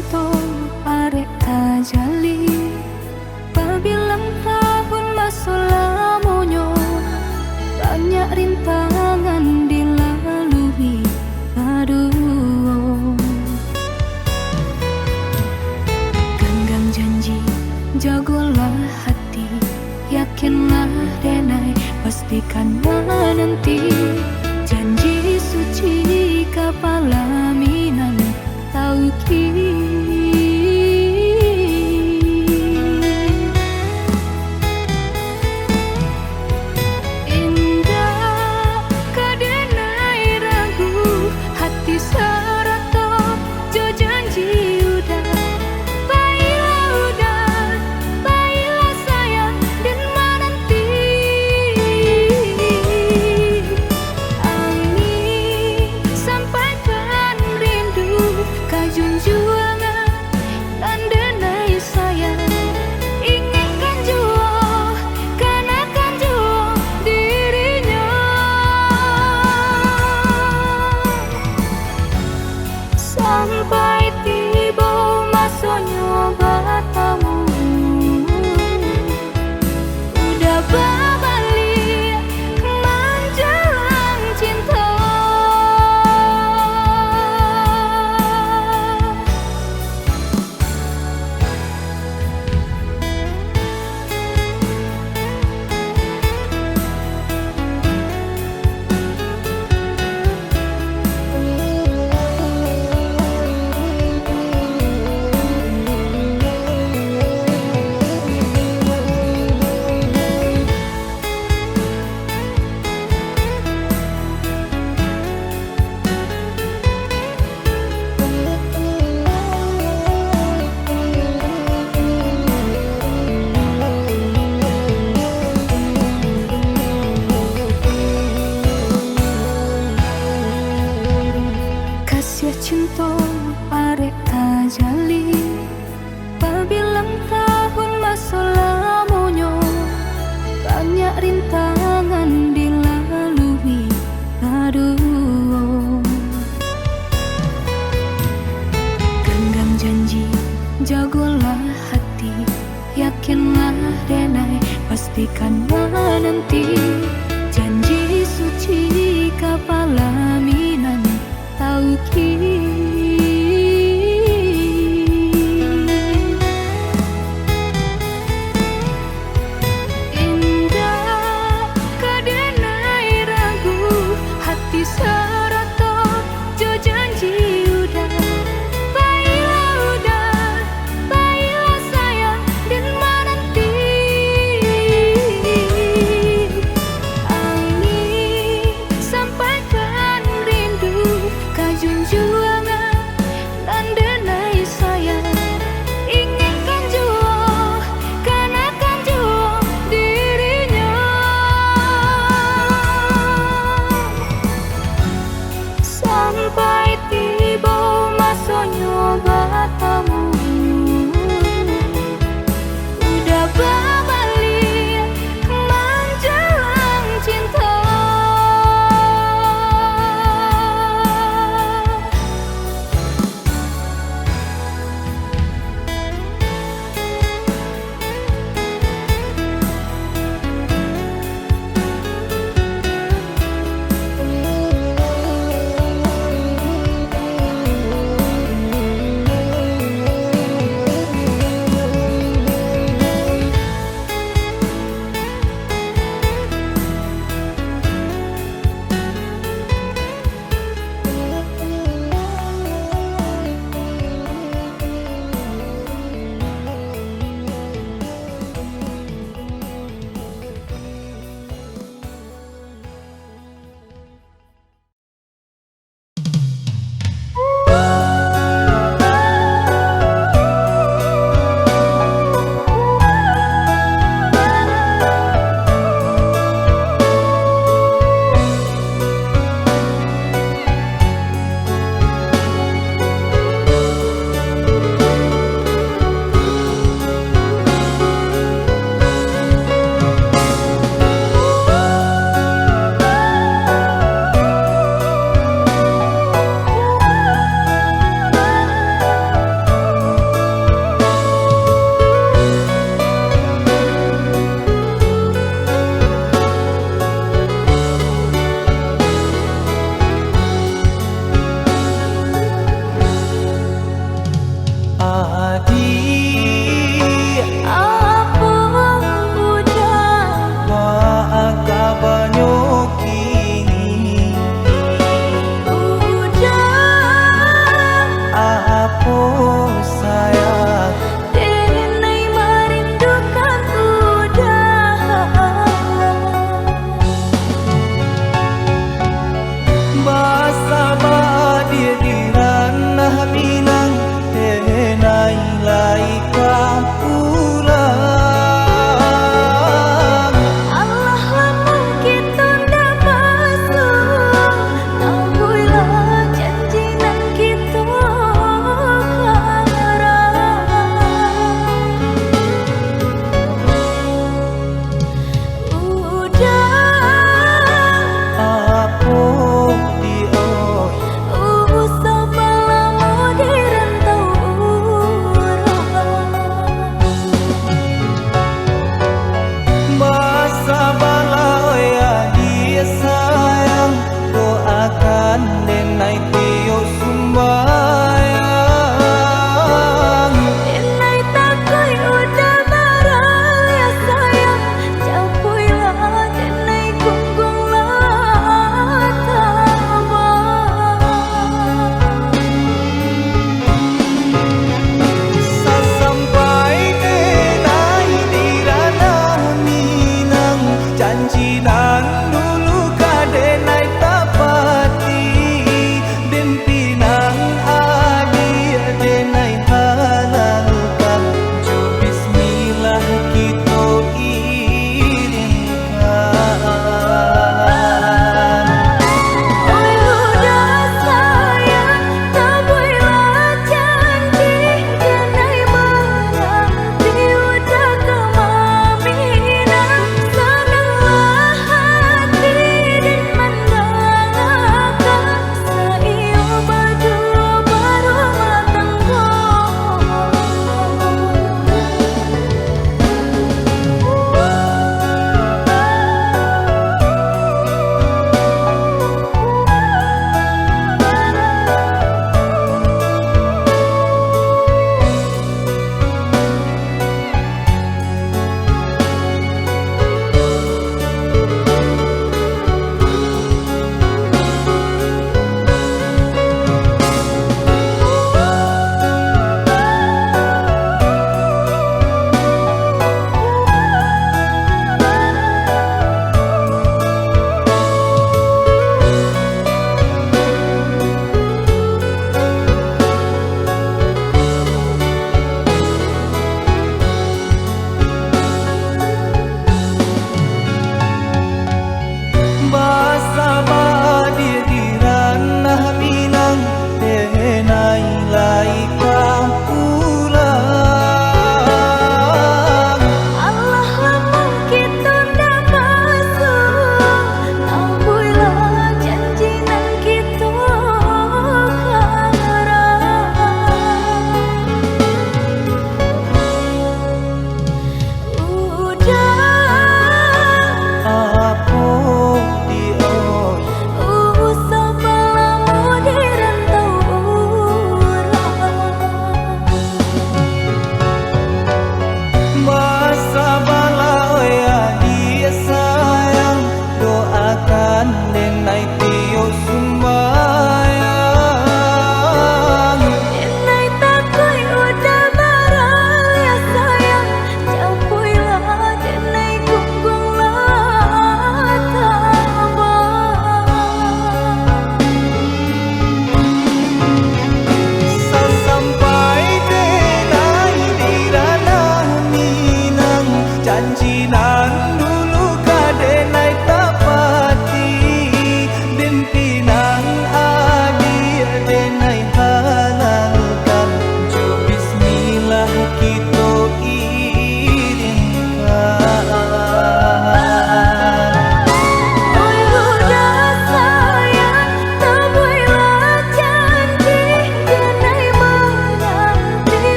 cinta arek tajali pabilang tahun masa lamonyo banyak rintangan dilalui. Aduh, genggam janji jagolah hati, yakinlah denai pastikan menanti janji suci kepala minan tauki. Indah kadenai ragu hati serata jo janji udah. Baiklah sayang dan menanti angin sampaikan rindu kajunjuangan dan denai sayang inginkan jua kanakan jua dirinya sampai tiba masanya batamu udah berbalik menjelang cinta. Kasih cinta arek tajali pabilang tahun masa lamonyo banyak rintangan dilalui. Aduh, genggam janji jagolah hati, yakinlah denai pastikan menanti janji suci kepala minan tauki. Indah kadenai ragu hati serata jo janji udah. Baiklah sayang dan menanti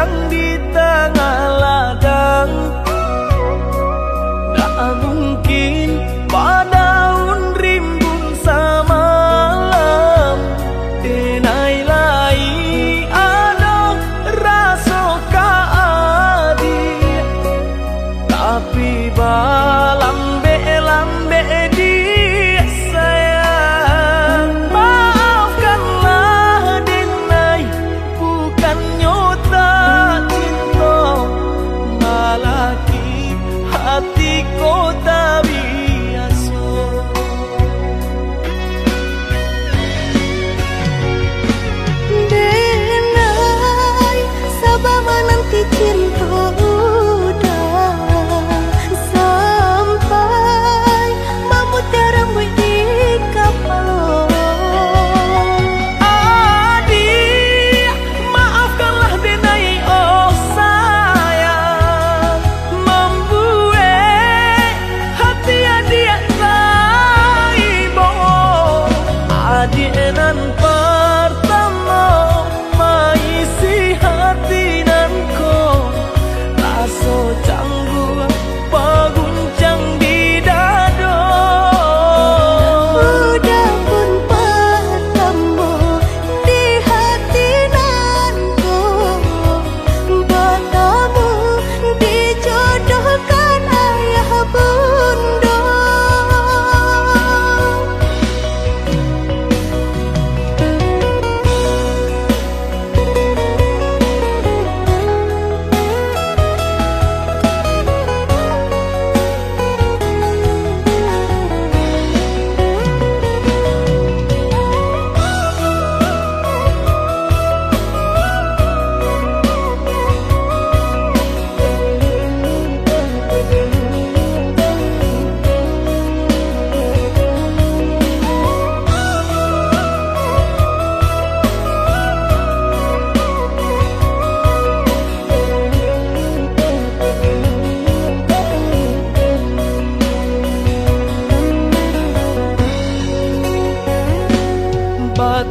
kacang di tengah ladang. Tak mungkin padaun rimbun samalam, denai lai ada rasa kaadi, tapi lambe dia sayang. Maafkanlah denai, bukan nyota cinta, malaki hatiku tak biasa. Denai, sabar menanti cinta udah sampai memutih rambut di kapal. Adik, maafkanlah denai, oh sayang, membuat hati adik taibo. Adik nan pertama maisi hati nanko, rasa canggung paguncang di dado. Udah pun pertama di hati nanku, bertemu dijodohkan ayah bunda.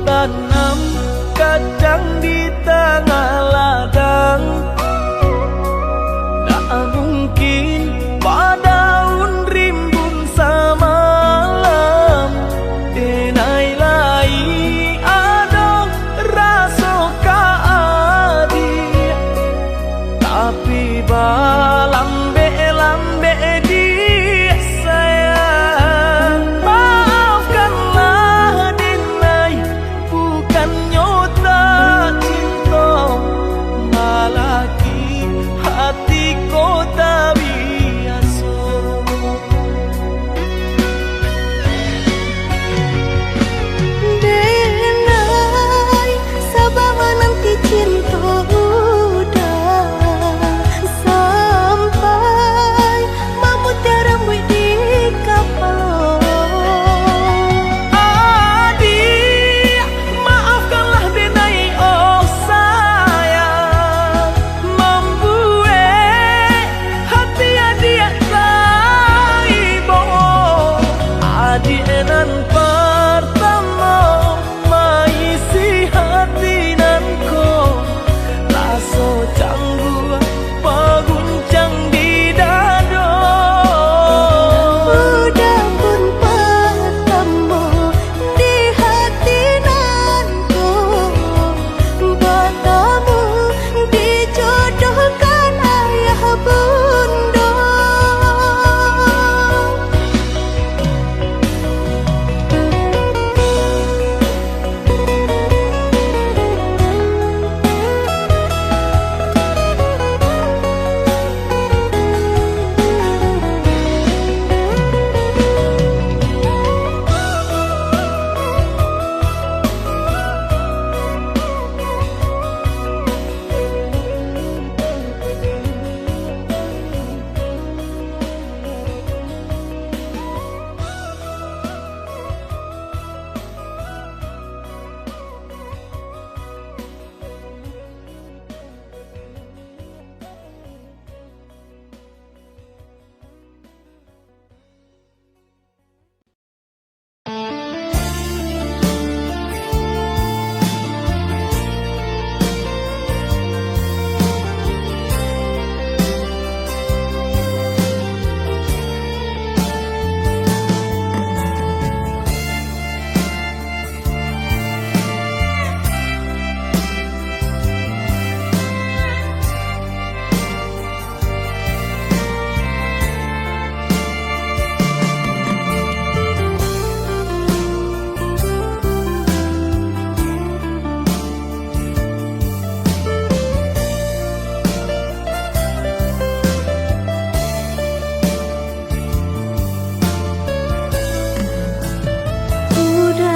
Tanam kacang di tengah ladang, tak mungkin padaun rimbun samalam, denai lai ada rasa kaadi, tapi lambe dia sayang. Maafkanlah denai, bukan nyota cinta,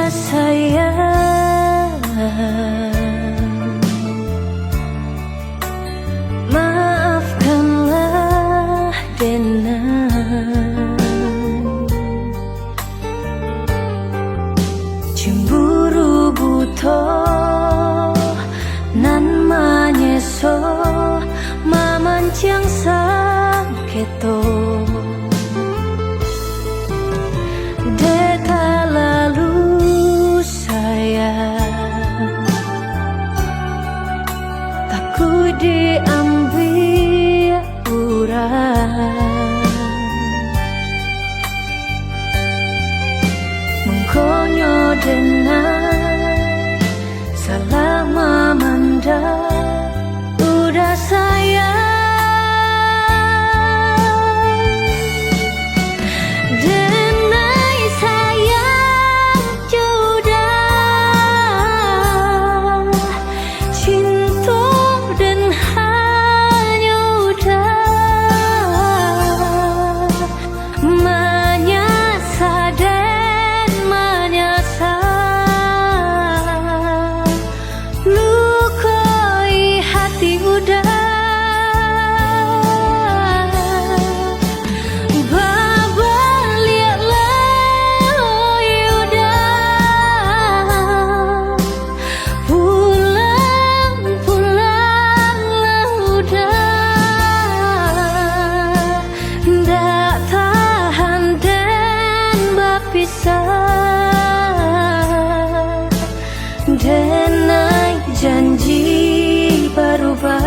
sayang, maafkanlah Denan. Cemburu buto nan manyeso mamancang saketo. Deta lalu sayang, takut diambil urang. Mengkonyo denai salah mamanda udah sayang. Denai sayang jodoh cinta dan hanya udah menyasa dan menyasa lukai hati udah babaliaklah udah pulang-pulanglah udah ndak tahan dan berpisah. Denai janji berubah.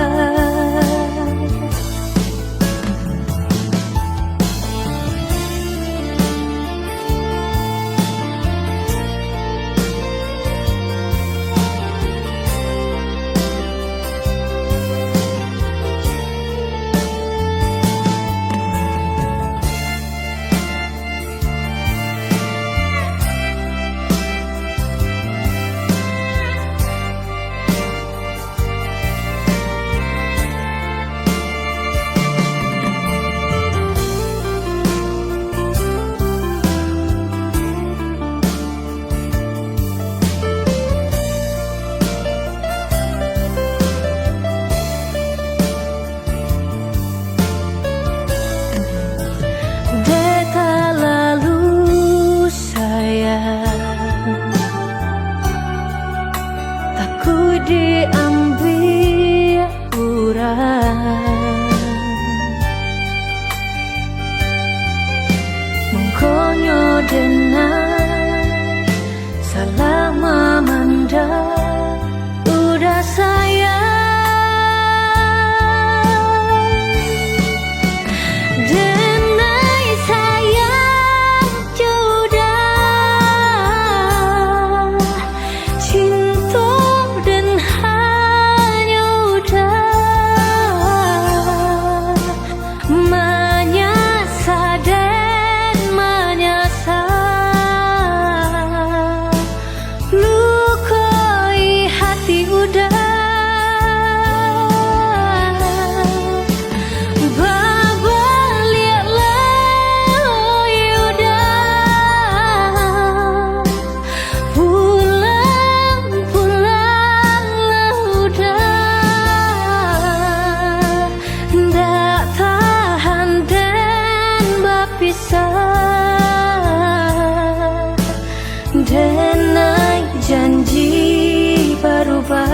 Deta lalu sayang, takut diambil urang. Mengkonyo denai salah mamanda udah sayang. Denai sayang jodoh cinta dan hanya udah menyasa dan menyasa lukai hati udah babaliaklah udah pulang-pulanglah udah ndak tahan dan berpisah. Denai janji berubah.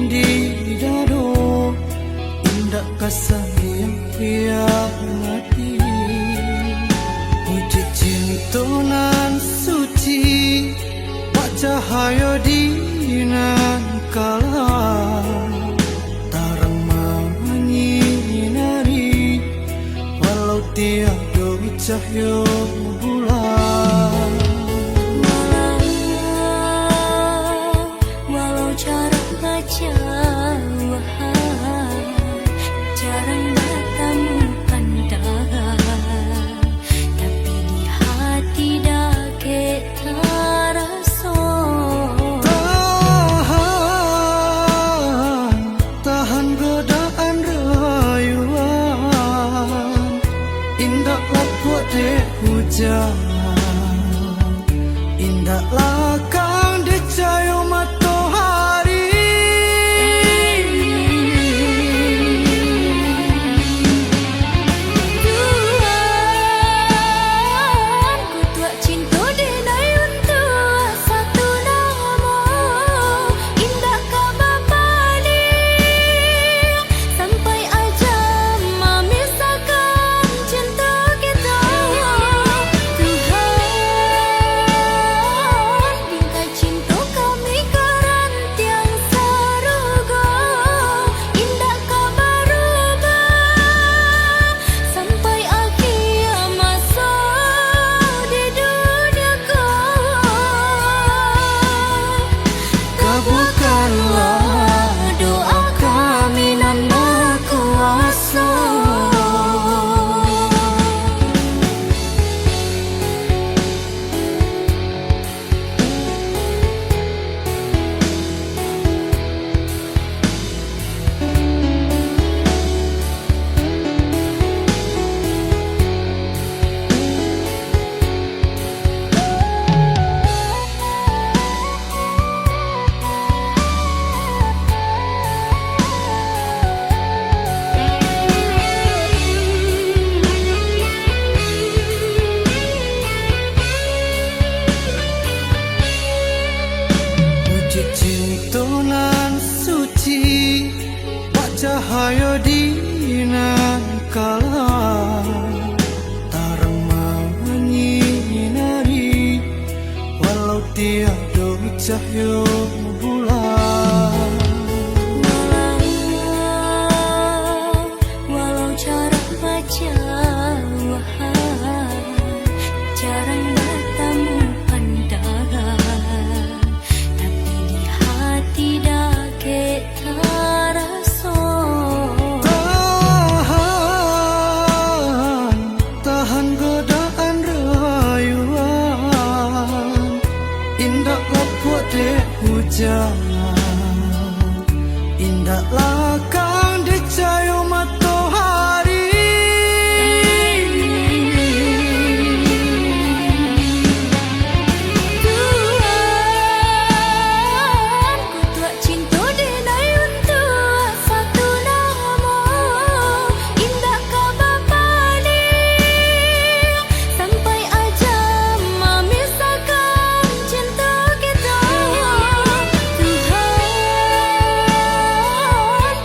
di dado, indah kasih yang hianati. Puji cinta nan suci, pak cahaya di nan kala, tarang menyinari, walau tiada cahaya bulan. Walau cara baca wahai, jarang bertemu pandang, tapi di hati dah kita rasa. Tahan godaan rayuan, indah lapuk dek hujan, indahlah kang di cahaya matahari. Tuhan, ku tuak cinta denai untuk satu nama, indah kabar balik sampai ajam memisahkan cinta kita. Tuhan, bingkai cinta kami ke rantiang saruga, indah kabar rubah sampai akhir masa di dunia kau. Kabulkanlah doa kami nan berkuasa. Puji cinta nan suci, pak cahaya di nan kala, tarang menyinari, walau tiada cahaya bulan. Walau cara baca wahai, jarang bertemu pandang, tapi di hati dah kita rasa. Tahan godaan rayuan, indah lapuk dek hujan, indahlah kang di cahaya matahari. Tuhan, ku tuak cinta denai untuk satu nama, indah kabar balik sampai ajam memisahkan cinta kita. Tuhan,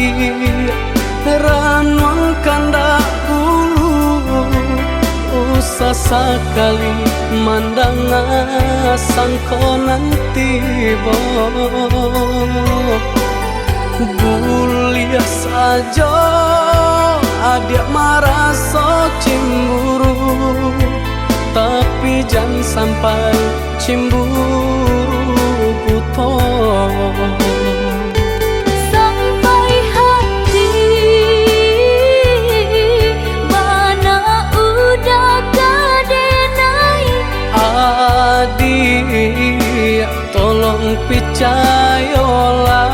adi ranong kandak bulu usah sekali mandang sangko nanti bo buliah saja adik merasa cemburu tapi jangan sampai cemburu buto sampai hati mana udah kadenai adik tolong percayalah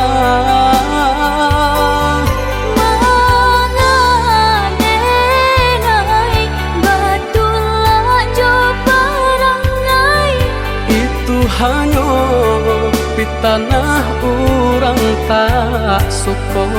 hanya di tanah orang tak suka.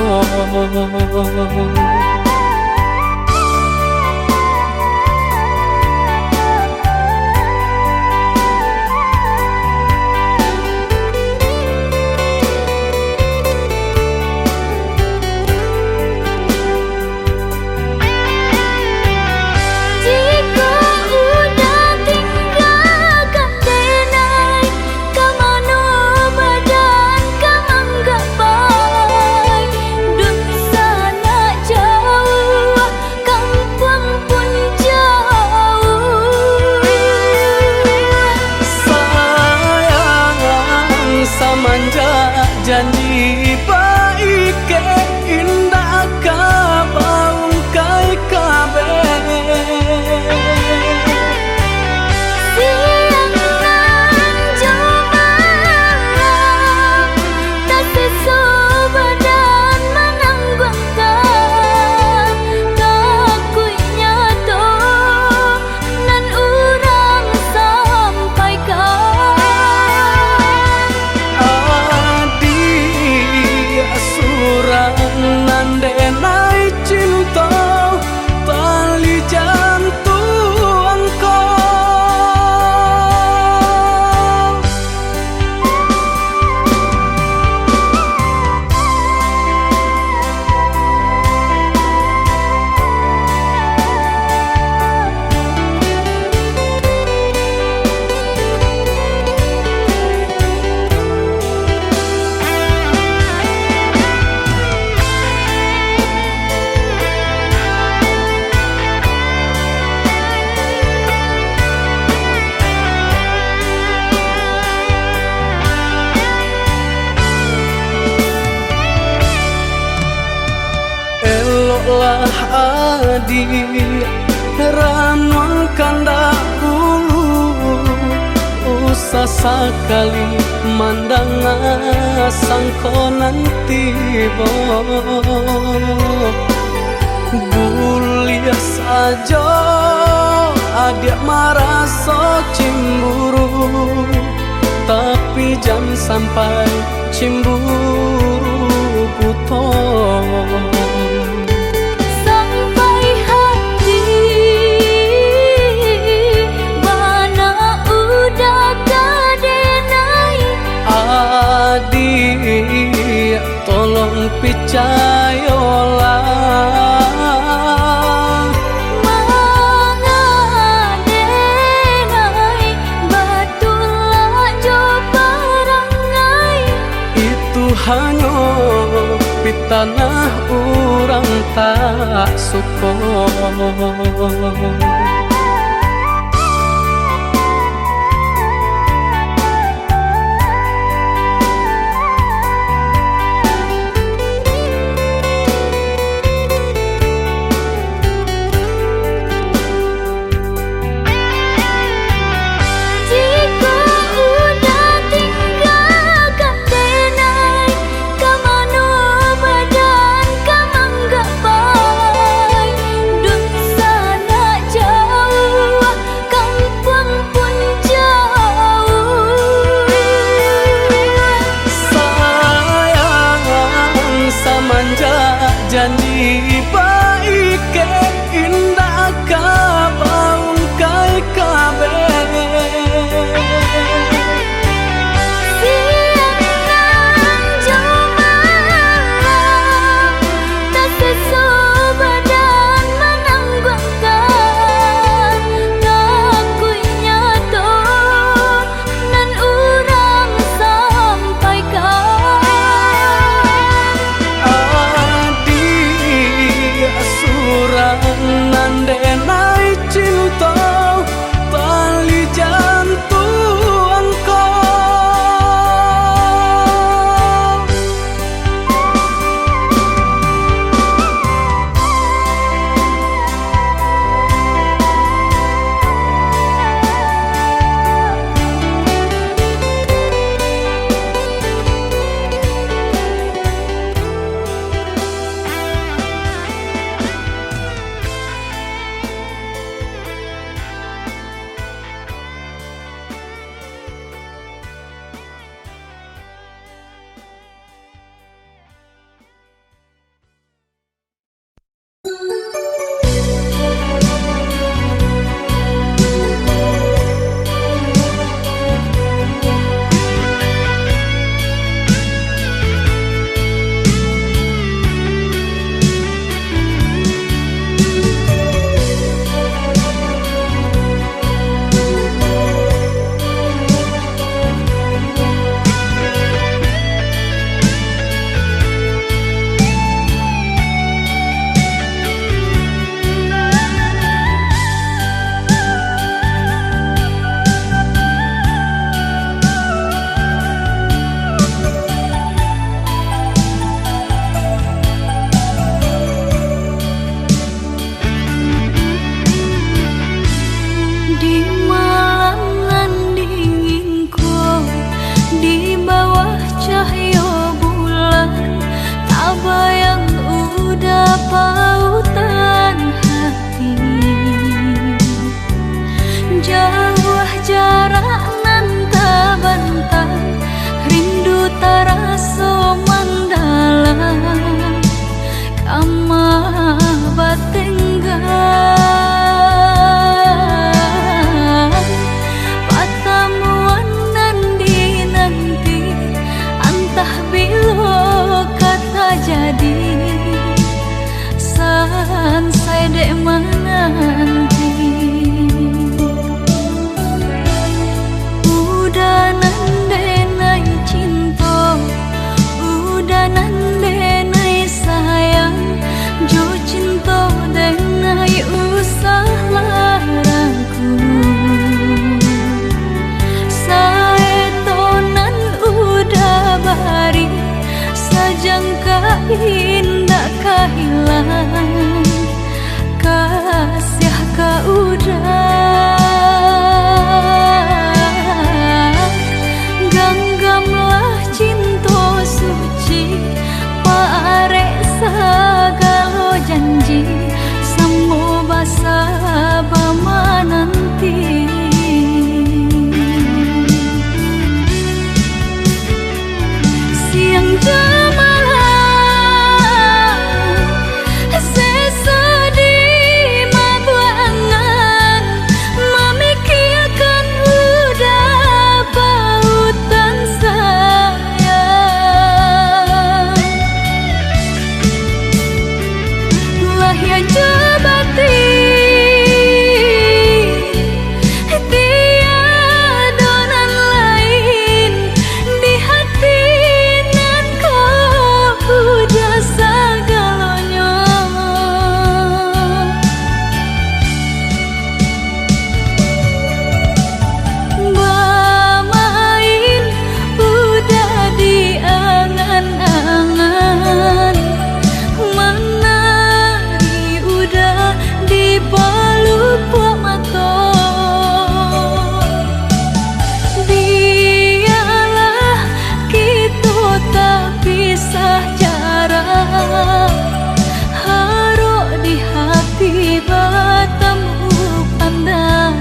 Janji baik ke indah kabaung kai kabe siang nan jomang tak sesu badan menanggungkan takunya to nan urang sampaikan nandenai cinta tali jantung kau lah adik ranong kandak bulu usah sekali mandang sangko nanti bo buliah saja adik merasa cemburu tapi jangan sampai cemburu buto adik tolong percayalah mangadenai batulah jo parangai itu hanya di tanah orang tak suka. Janji baik ke indah kabaung kai kabe siang nan jomang indah kehilangan kasih ka udah ganggamlah cinta suci parek sagalo janji samo basa bama nanti siang jamalah sesedih mabuangan memikirkan udah pautan sayang lah ya jabati tiadonan lain di hati nan kau udah segalonya bermain udah di angan-angan menari udah di pelupuk mata biarlah kita tak pisah jarak haruk di hati bertemu pandang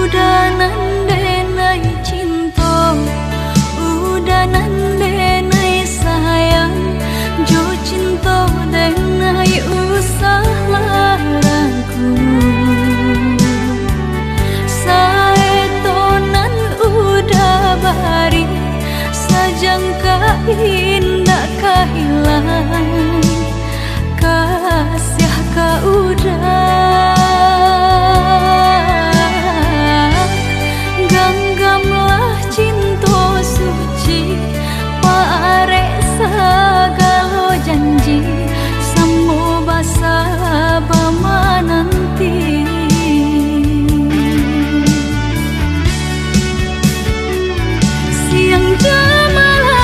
udah nandenai cinta udah nandenai sayang jo cinta denai usah larangku saetonan udah bari sajangka indah kehilangan kasih ka udah ganggamlah cinta suci parek sagalo janji samo basa bama nanti siang jamalah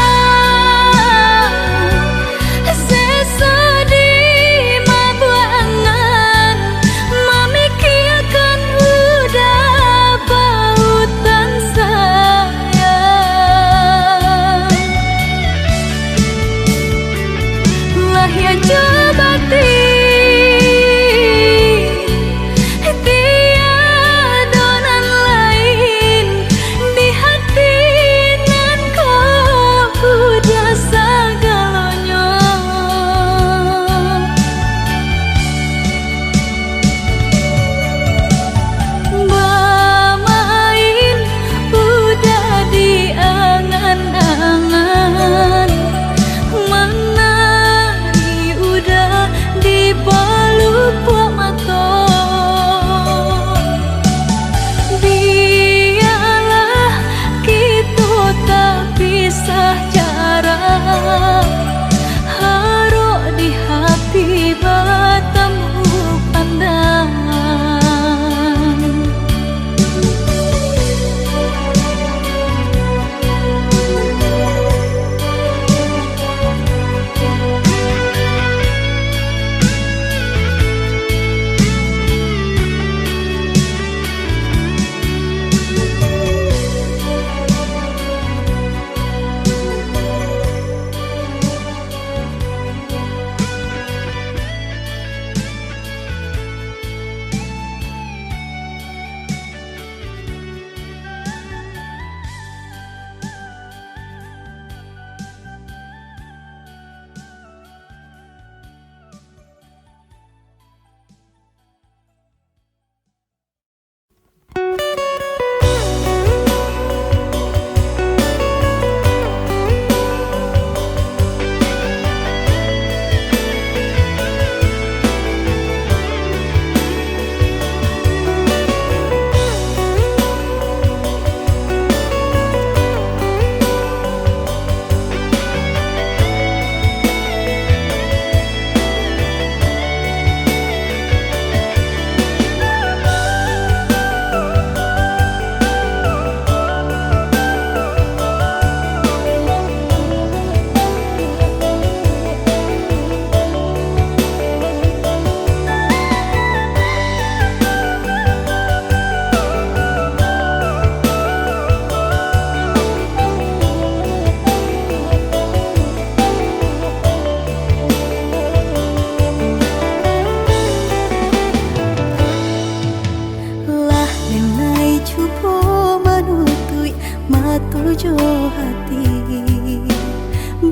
tujuh hati.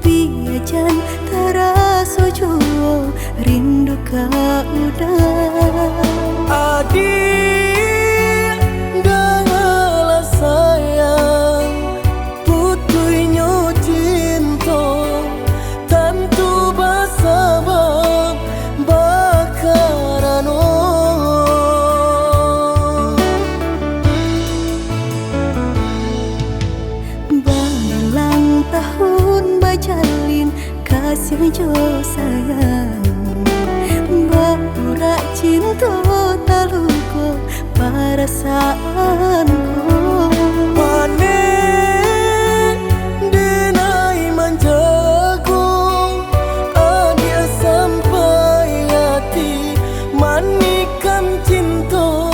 Biajan terasa jua rindu kau udah. Adik dengarlah sayang, putuinyo cinta tentu bersabab bakarano. Balang tahun bajalin kasih jo sayang, baura cinta taluko perasaanku. Pane denai manjago, adia sampai hati manikan cinta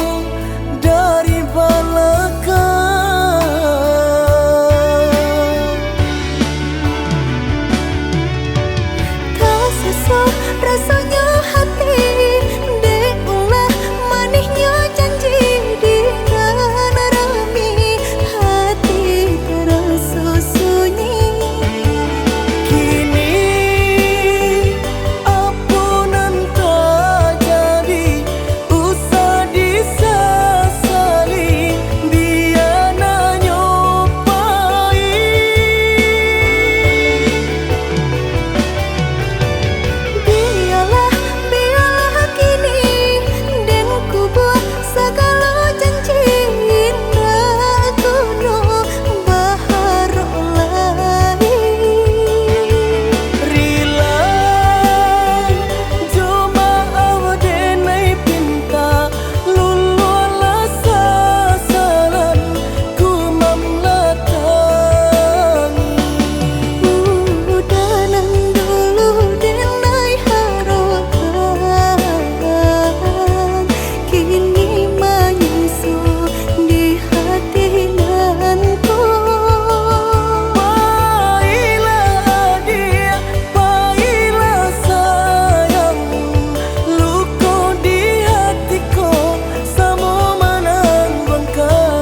dari belakang. Tak sesuai rasanya hati, deulah manisnya janji dengan rami, hati terasa sunyi. Kini ampunan tak jadi, usah disesali, dia nyopai. Biarlah kini dan ku buat segala janji indah kuno bahar lain. Rila cuma awdenai pinta lululah sasaran ku mamlatangi. Udanan dulu denai harapan, kini menyusul di hati nanku. Baiklah dia, baiklah sayang, luka di hatiku sama menanggungkan.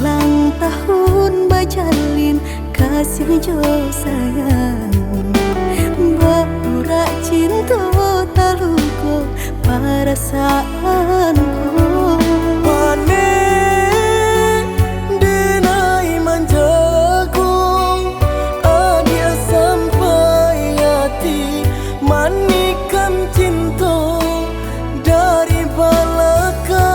Balang tahun bajalin kasih jo sayang, baura cinta taluko perasaanku. Pane denai manjago, adia sampai hati manikan cinta dari belakang.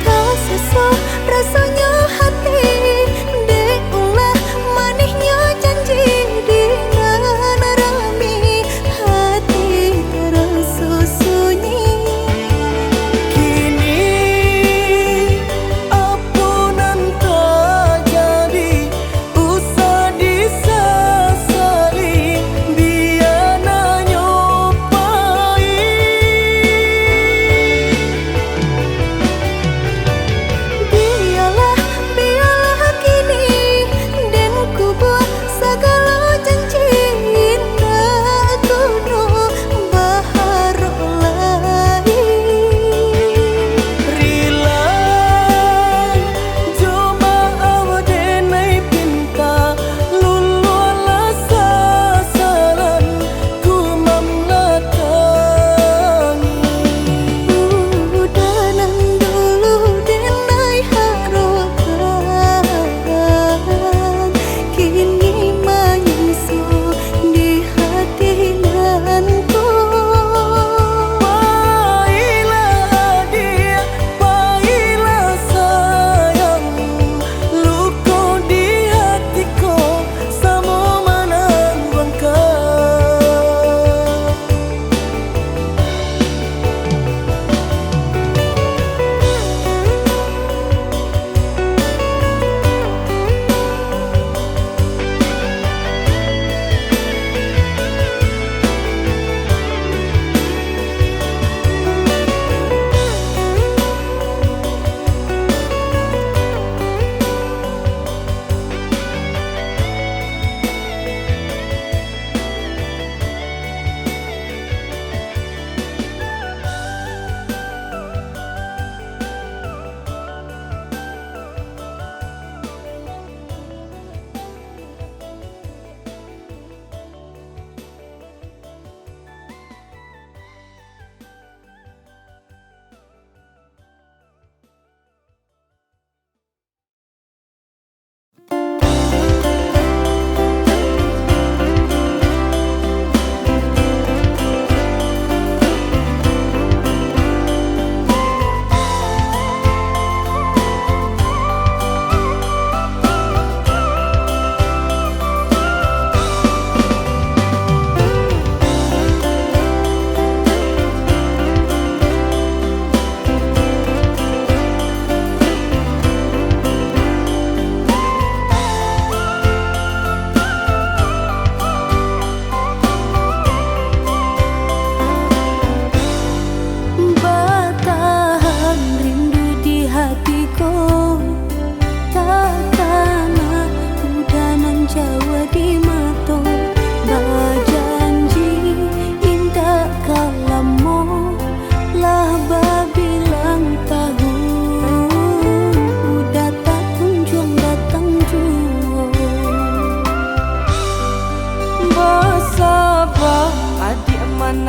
Tak sesuai rasanya hati, deulah manisnya janji dengan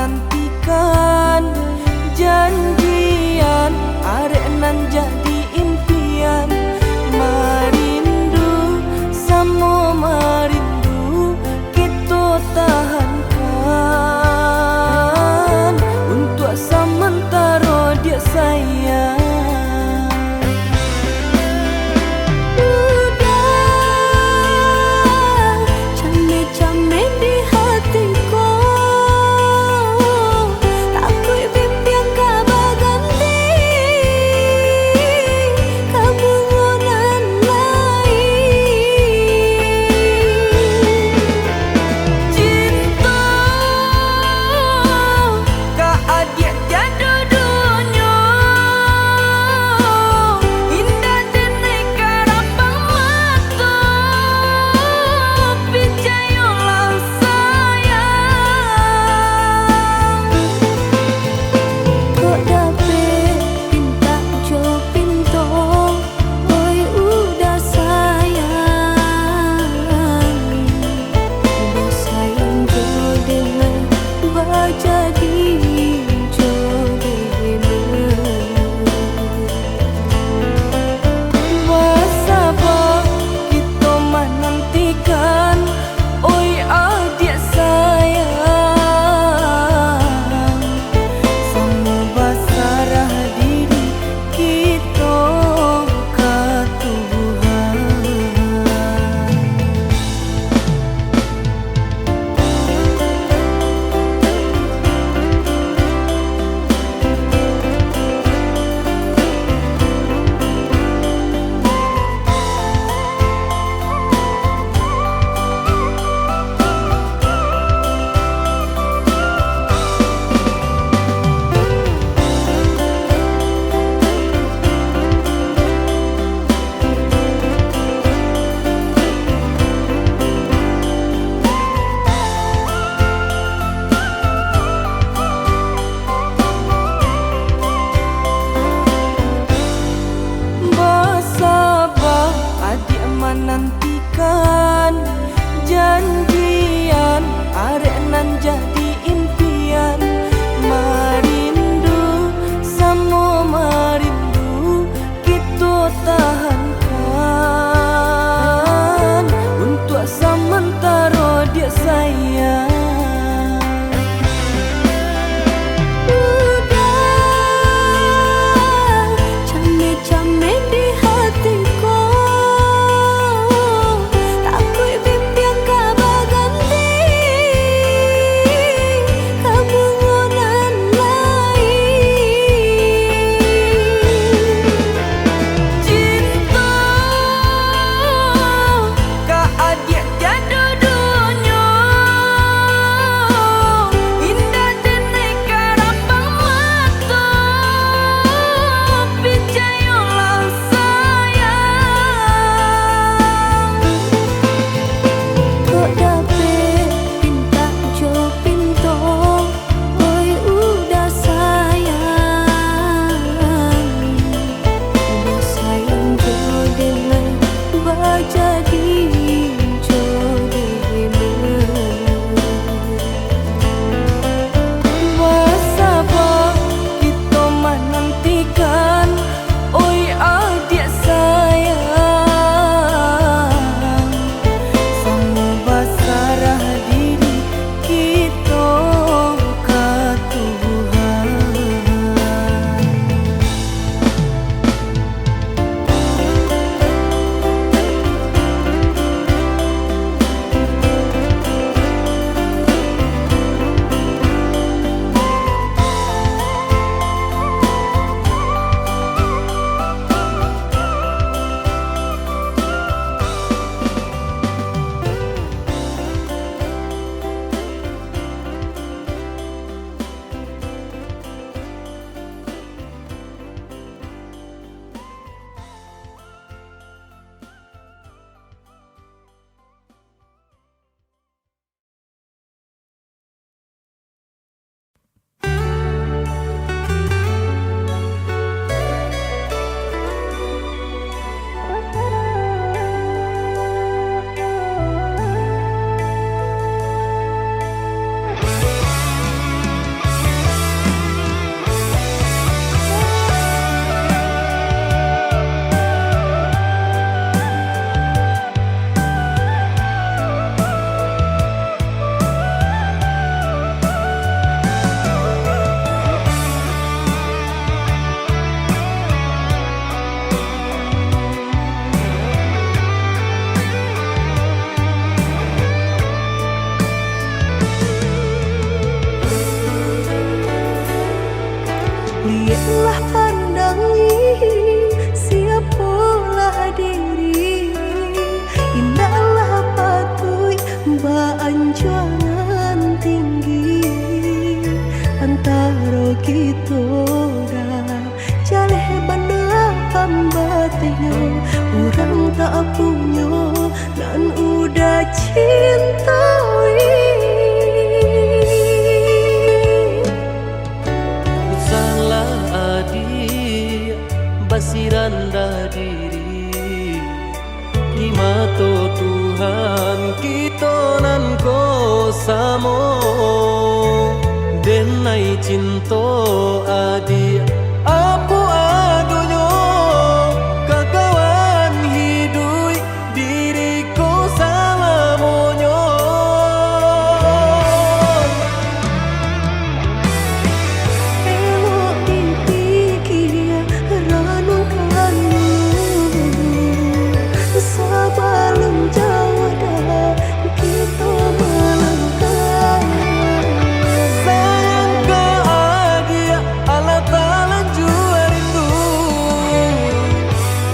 menantikan janjian, arek nan jadi impian. Merindu sama merindu kita tahankan untuk sementara dia sayang. Menantikan janjian, arek nan jadi impian. Merindu sama merindu kita tahankan untuk sementara dia sayang. perjuangan tinggi antara kita dah jaleh banda pambatinyo orang tak punya dan udah cintai salah adi basiran dah diri di mata Tuhan kita nan ko samo denai cinta adi apa adonyo kakawan hidui diriku sama monyo elok dipikir renungkan sebelum jauh dah kita melangkah sayang ke adia ala talan jua rindu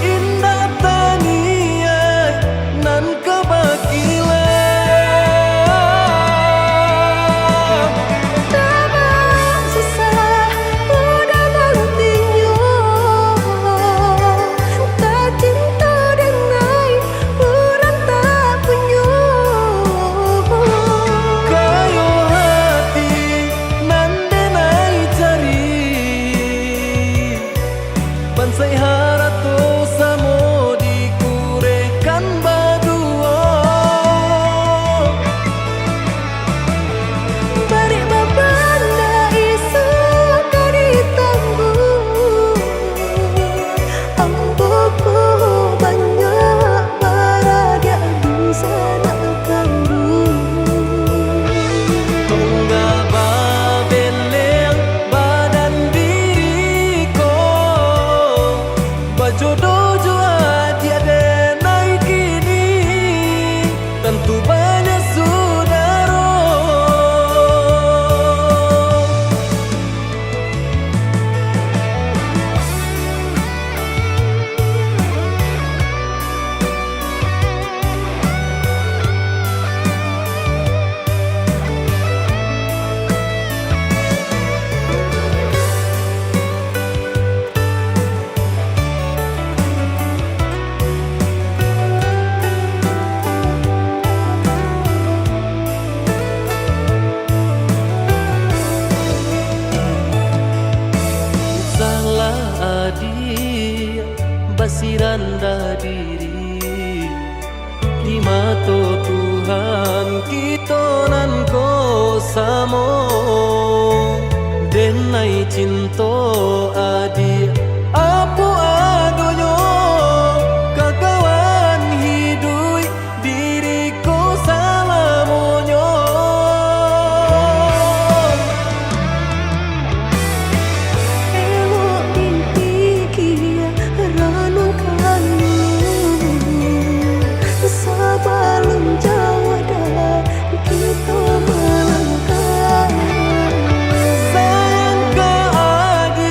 indah tania nan kebakilan tak susah udah nantinya tak cinta denai orang tak punya kayo hati nan denai cari bansai harato samo dikurekan badua balik babanda isu kari tangguh amboku banyak para dia bisa nak ganggu tungga babeleng badan diriku bajodoh jua tiada naik kini tentu banyak saudara salah adi basiran dah diri di mata Tuhan kita nan ko samo denai cinta adi apa adonyo kakawan hidui diriku sama monyo elok dipikir renungkan sebelum jauh dah kita melangkah sayang ke adia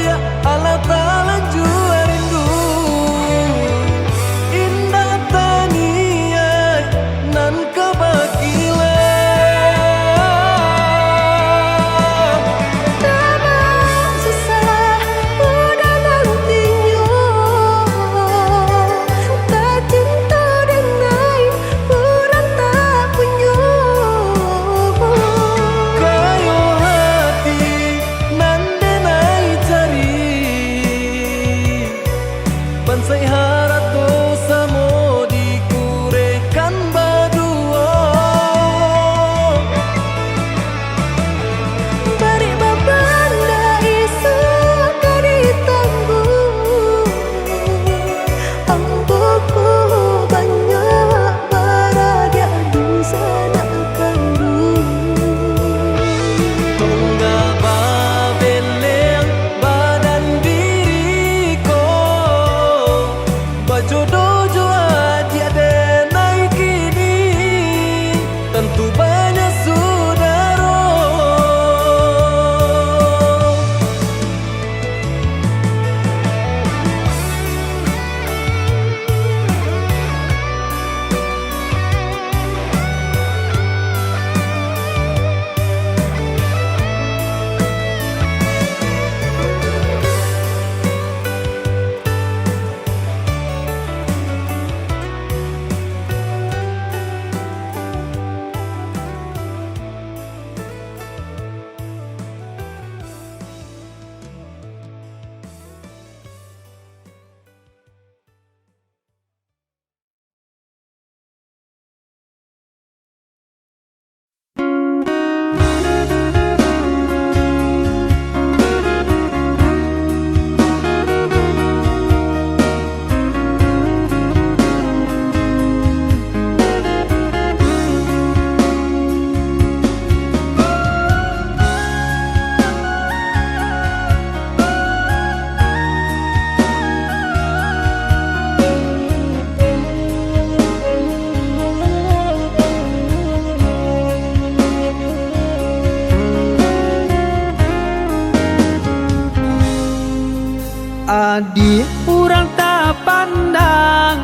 Jadi orang tak pandang,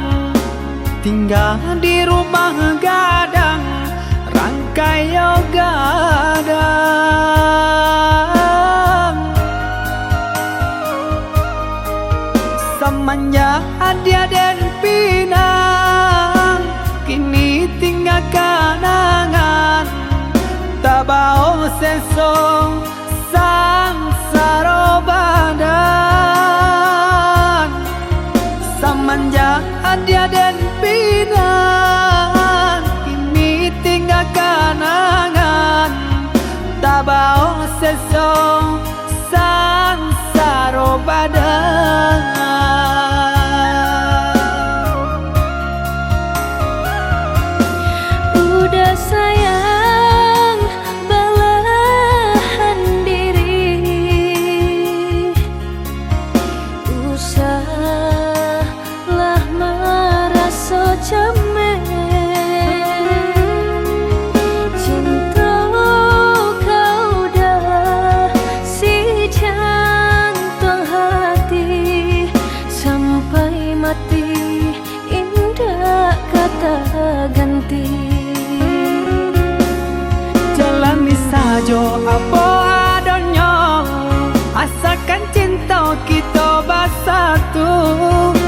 tinggal di rumah gadang, rangkai gadang. Semenjak dia dan pinang, kini tinggal kenangan, tak bau sesong sang saro badan. Semenjak dia dan pinang, kini tinggal kenangan, tak bau sesong sang saro badan. Udah sayang belahan diri, usahlah merasa cemen. Cinta kau dah si jantung hati, sampai mati indah kata ganti. Jalani sajo apa adanya, asalkan cinta kita bersatu,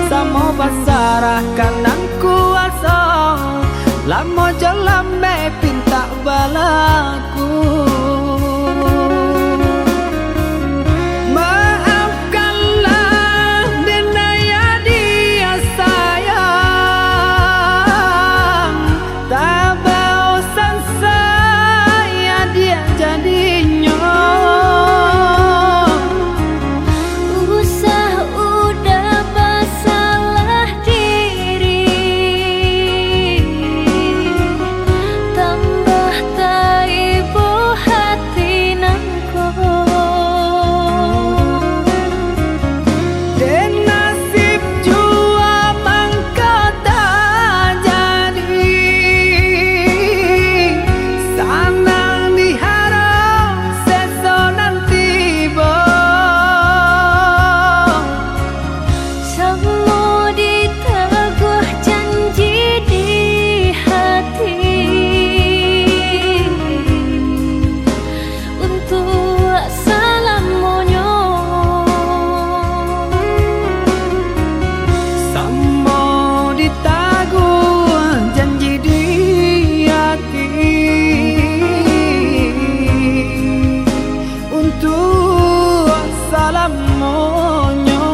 sama basarahkan dan kuasa, lama jalan pinta balaku. Maafkanlah denaya dia sayang, tak bosan saya dia jadinya. Usah udah bersalah diri, tambah taibu hati nangko. Dan nasib jua mangka tak jadi, sanang diharap sesonan tiba. Semua diteguh janji di hati, untuk selamanya. Sama ditaguh janji di hati, untuk selamanya.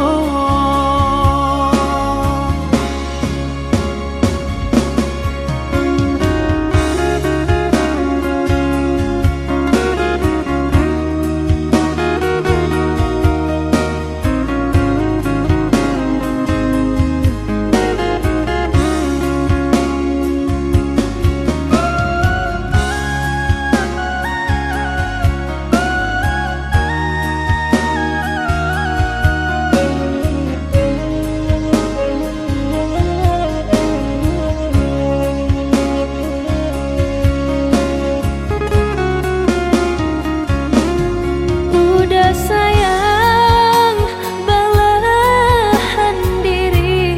Udah sayang belahan diri,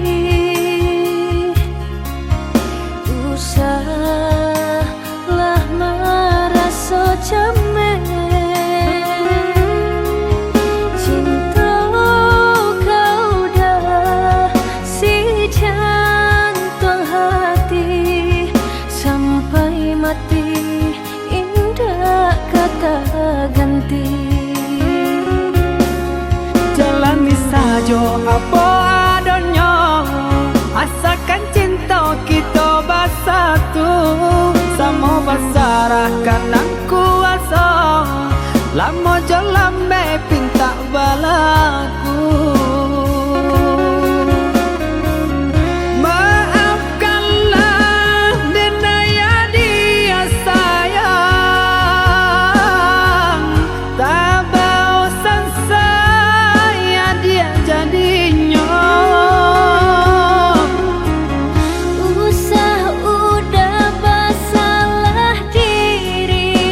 usahlah merasa cemen. Cinta kau dah si jantung hati, sampai mati indah kata ganti. Jalani sajo apa adanya, asalkan cinta kita bersatu, sama basarahkan dan kuasa, lama jalan pinta balaku. Maafkanlah denaya dia sayang, tak bosan saya dia jadinya. Usah udah bersalah diri,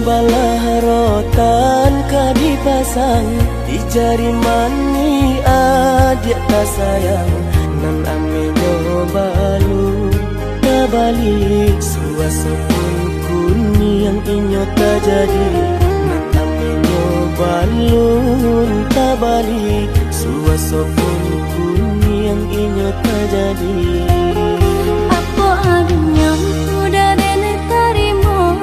balah rotan ka dipasang di jari mani adik tak sayang nan ame nyobalu tabalik suasa pun kuni yang inyo tak jadi nan ame nyobalu tabalik suasa pun kuni yang inyo tak jadi. Apa adanya udah nenek tarimo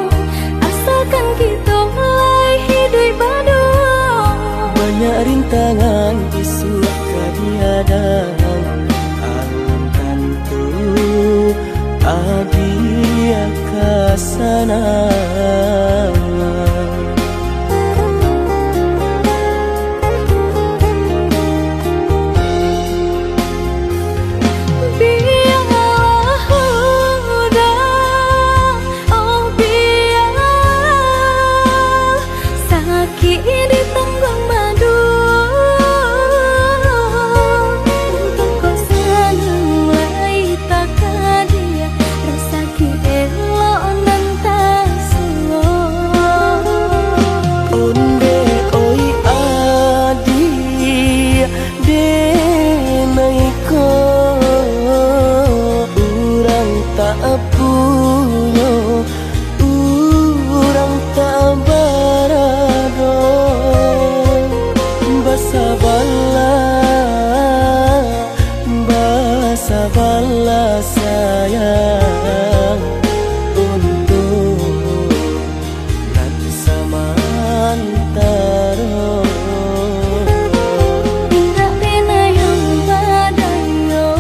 asalkan kita mulai hidup baru. Banyak rintangan isu kadiadang alam tentu adia kasana. Sabarlah sayang untuk nanti samantara. Tidak pernah yang badayo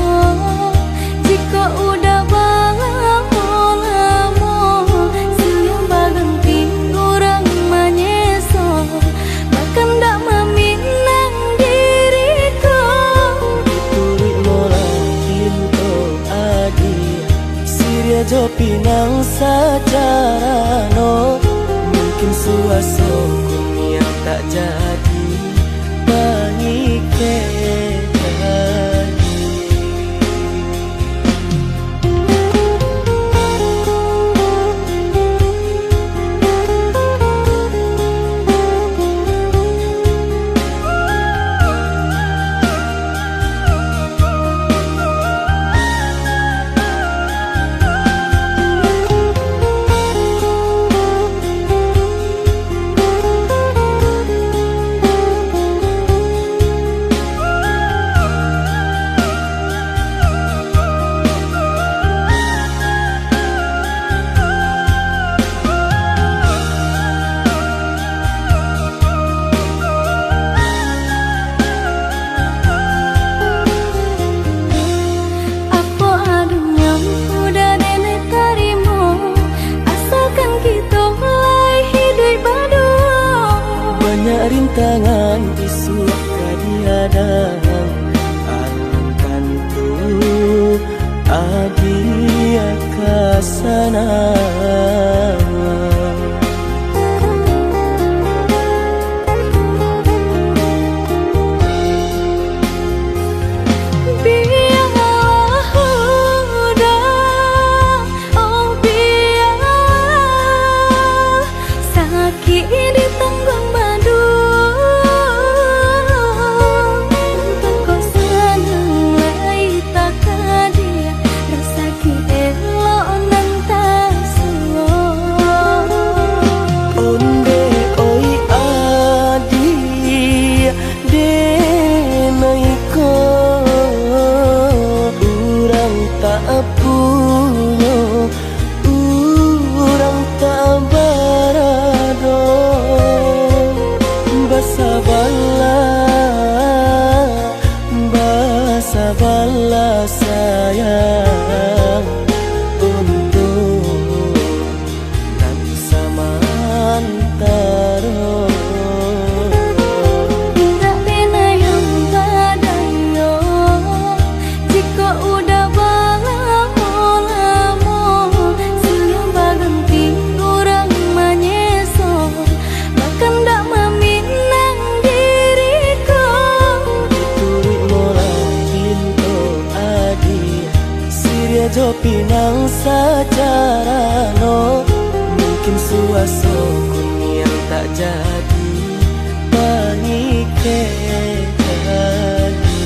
jika udah lamo siang berganti orang menyesal bahkan tak meminang diriku. Siria jo pinang secara no mungkin suaso yang tak jadi mengikat. Rintangan isu kadiadang alam tentu adia kasana. Sabarlah sayang untuk nanti samantara. Tidak pernah yang badayo jika udah lamo siang berganti orang menyesal bahkan tak meminang diriku. Siria jo pinang secara no mungkin suaso jadi pengikat hati.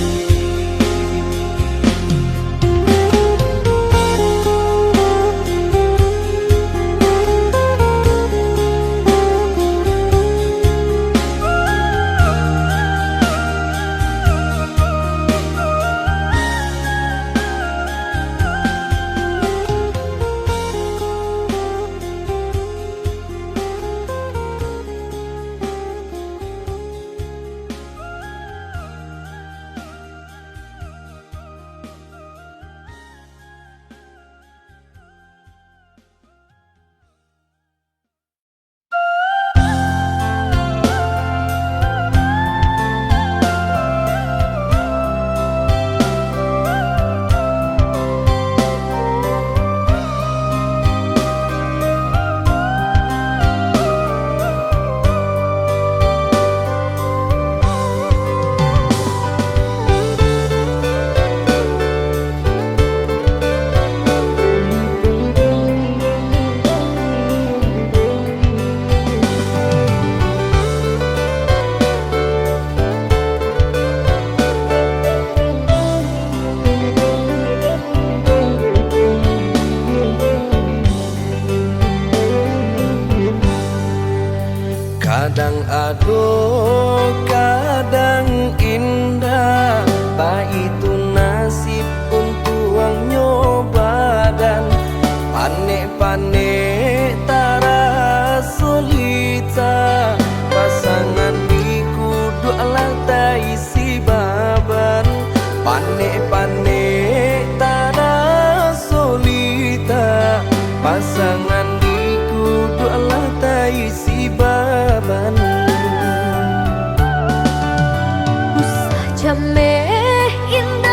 Kadang aduh, kadang indah, tak itu nasib untuk nyoba dan panik-panik tara solita. Pasangan di kudu alah tak isi baban, panik-panik tara solita. Pasangan di kudu alah tak isi baban. Usah jameh indah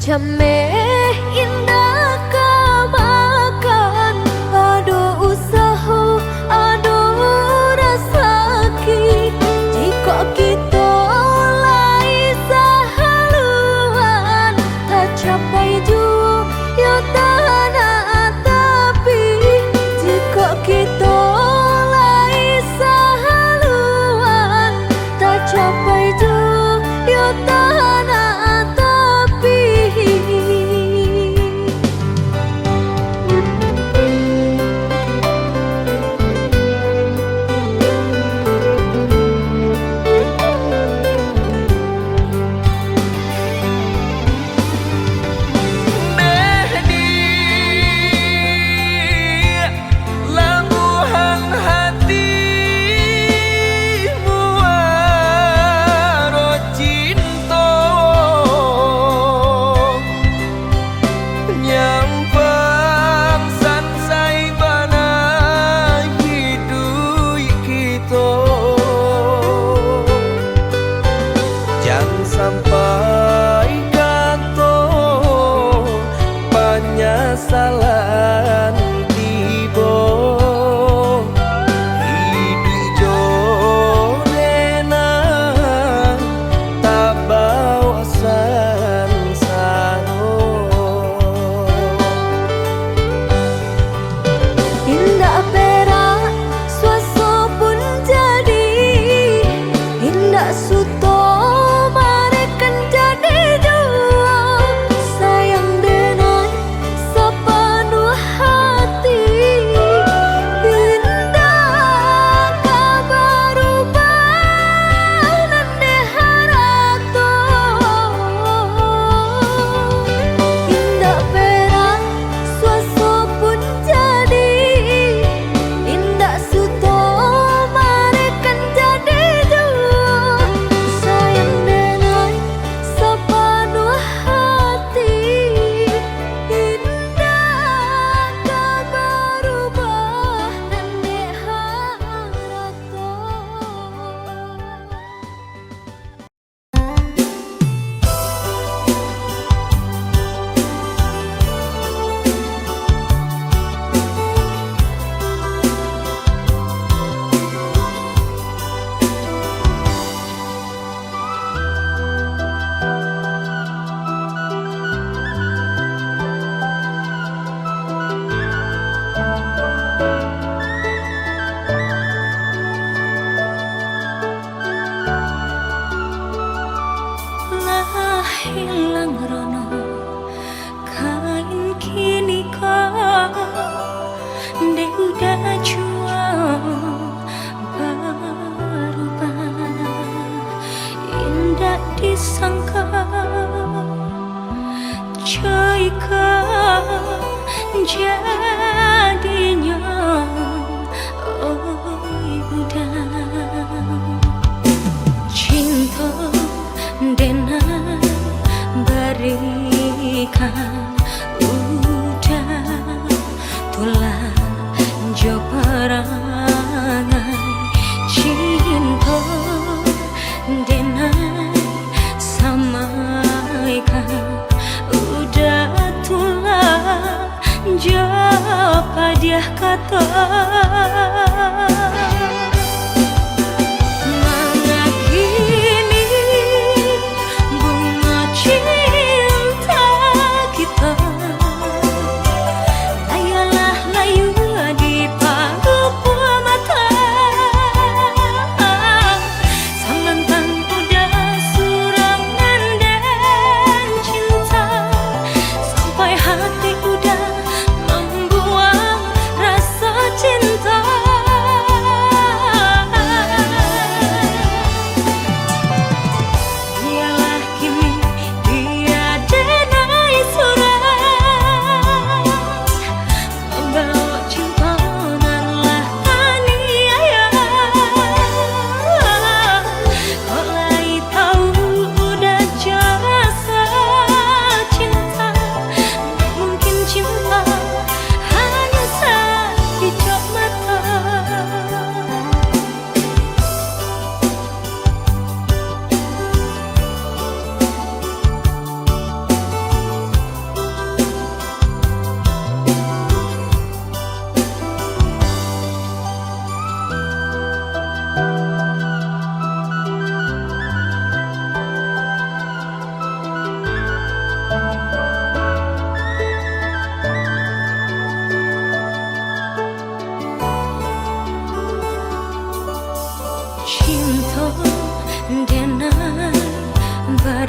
Jameh indah kamakan, aduh usaha, aduh rasaki. Jika kita lai sahaluan, tak capai jua ya tanah tapi. Jika kita lai sahaluan, tak capai jua ya tanah tapi. Labuhan hatimu waro cinta, nyampang sansai bana hidup kita. Jangan sampai kata penyesalan tiba. Hidup jolena tak bawa sansaro. Indah perak suasa pun jadi, indah suto marekan jadi dua. Sayang dengan sepenuh hati, indah kabar ubah nande harato. Indah perak suasa pun jadi, indah suto marekan jadi dua. Sayang dengan sepenuh hati, indah kabar ubah nande harato. Lah hilang rono kain kini kau de udah jua berubah. Indah disangka jika jadinya oi budak. Cinta dengan berikan udah tulah jo perangai. Cinta dengan samaikan udah tulah jo padiah kata. Hati udah membuang rasa cinta.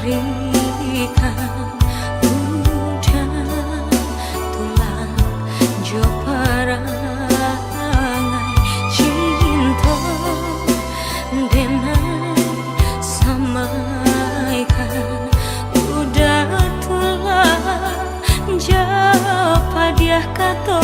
berikan udah tulang jo perangai cinta denai samaikan udah tulang jo padiah kata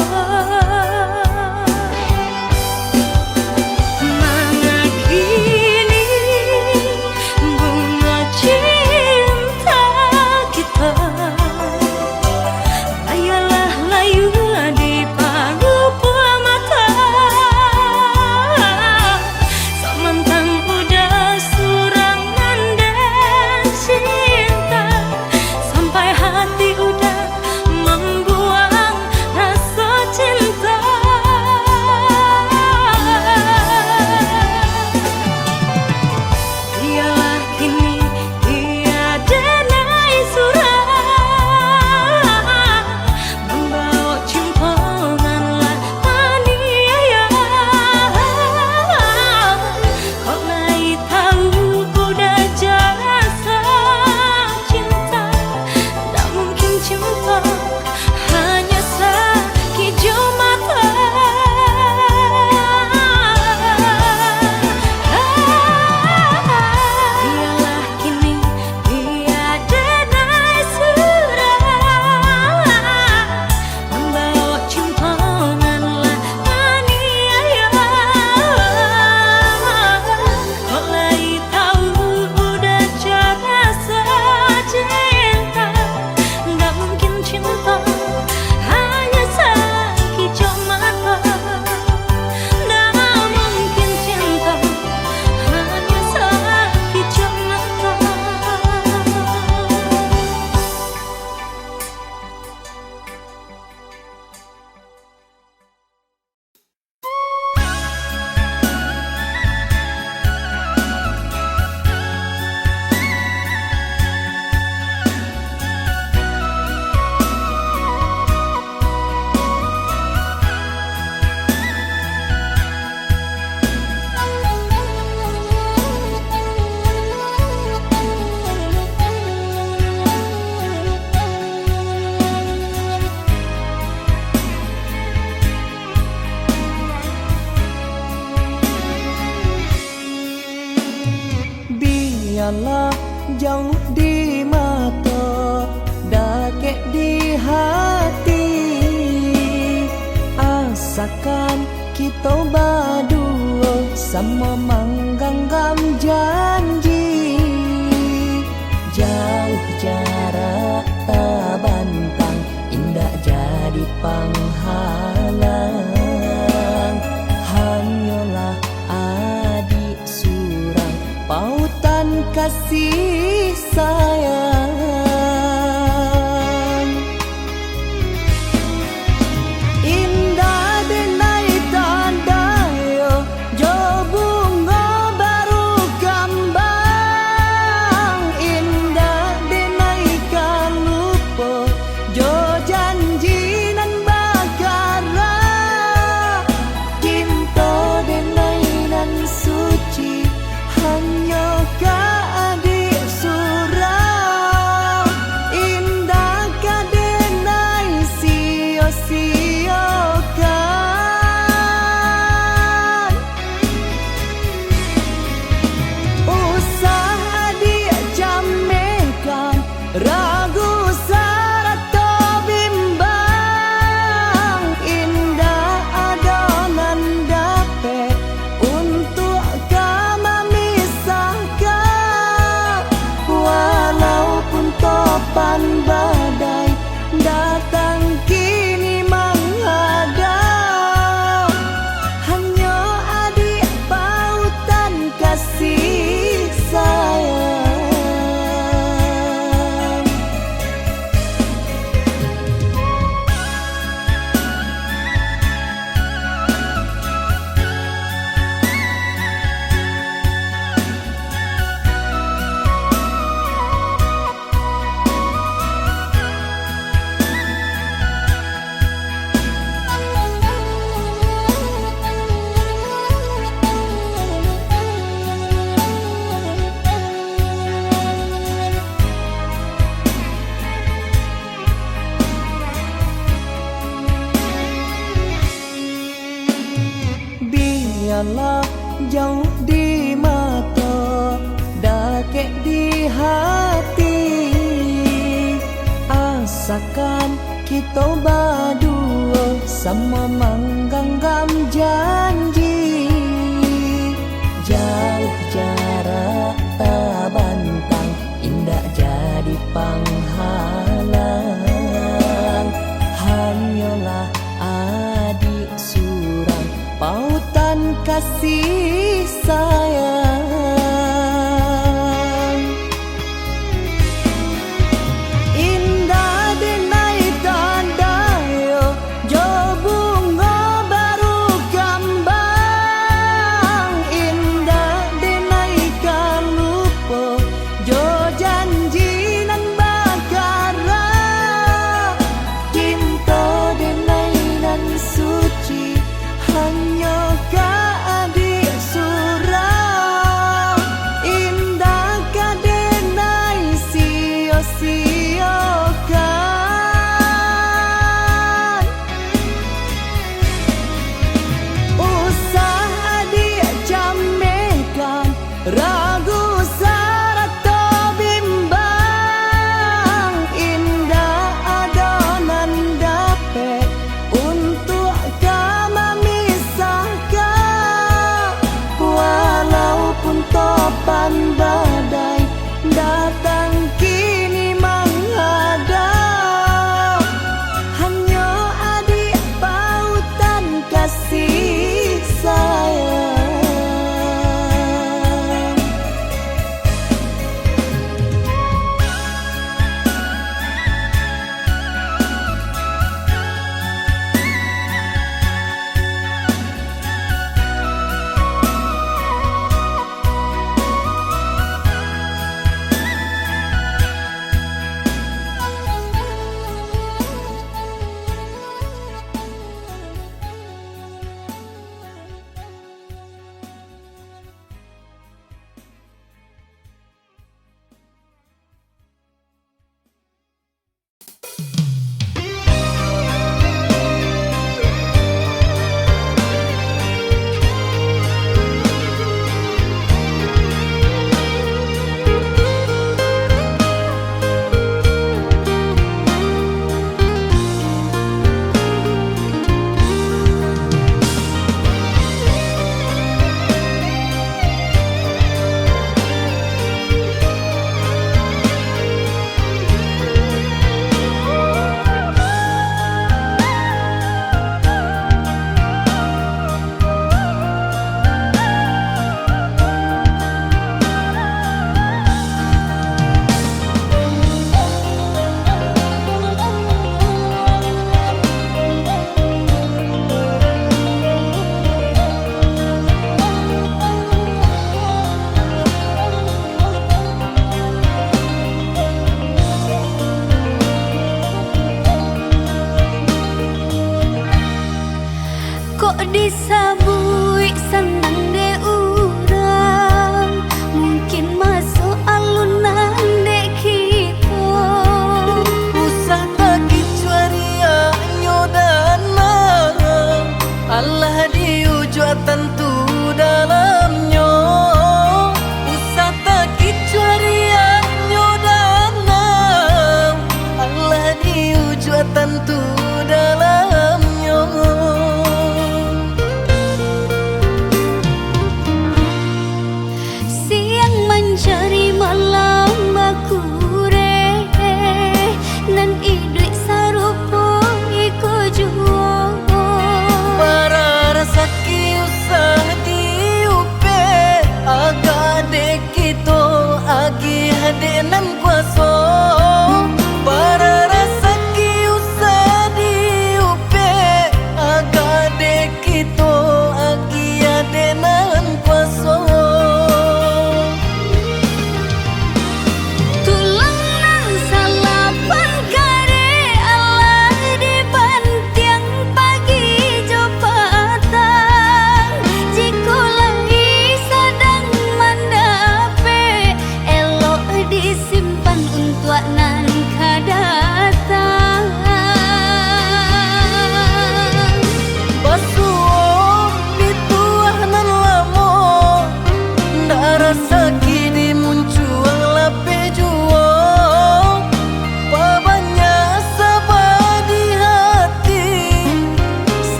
Biarlah jauh di mata, dakek di hati, asakan kita berdua sama menggenggam janji. Jauh jarak tak bantang, indah jadi penghalang. Hanyalah adik surang, pautan kasih sayang. Indah denai tandaya, jo bunga baru gambang. Indah denai kan lupa, jo janji nan bagara. Cinta denai nan suci, hanya ka adik surang. ialah jauh di mata, dakek di hati. Asakan kita berdua sama menggenggam janji. Jauh jarak tak bantang, indah jadi penghalang. Hanyalah adik surang, pautan kasih sayang. Indah denai tandayo, jo bunga baru gambang. Indah denai kalupo, jo janji nan bakal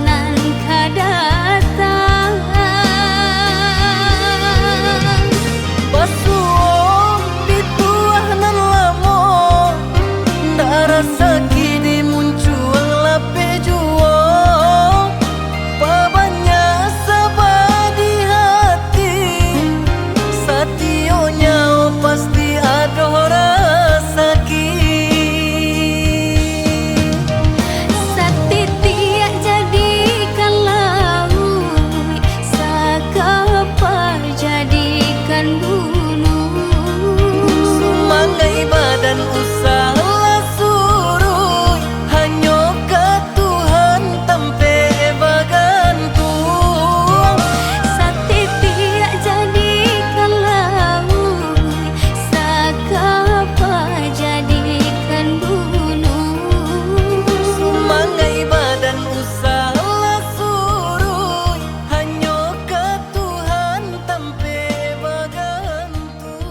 nan kadatang Pasuong dituah nan lamo ndak rasa kini muncul lape juo Pabanya sabah di hati Sationya pasti ada rasa Satitiak jadikan laut Sakapar jadikan gunung Sumangai badan usaha suruh Hanya ke Tuhan tempe bagantung Satitiak jadikan laut Sakapar jadikan gunung Sumangai badan usaha suruh Hanya ke Tuhan tempe bagantung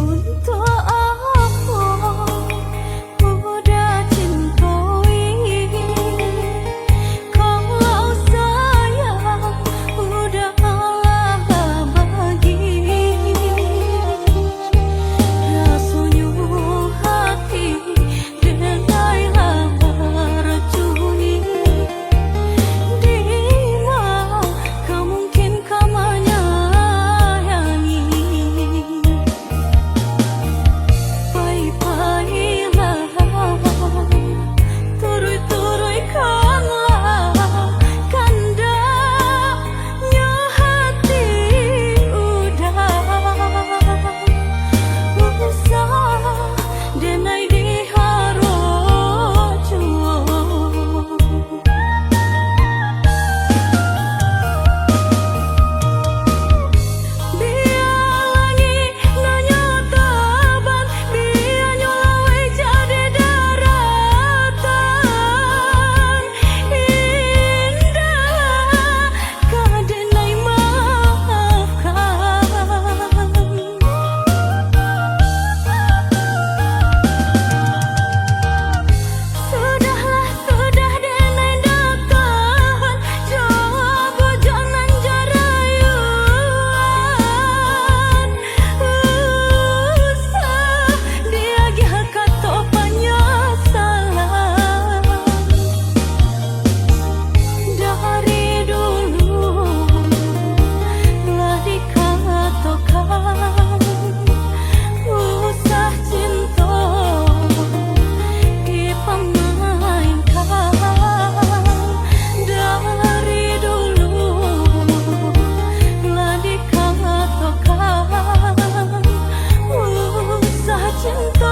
Untuk aku udah cintoi Kalau sayang udah Allah bagi Rasanya hati denailah bercuri Dima kemungkin kamanya yangi Pai-pailah, turui-turuikanlah Kandanya hati udah Usah denai diharojo Biar lagi nanya taban Biar nyolawai jadi daratan Indah kadenai maafkan Sudahlah, sudah denai datahan Coba jangan jarayuan Usah dia gihaka topanya salah Dari dulu telah dikatakan Usah cinta dipermainkan Dari dulu telah dikatakan Usah cinta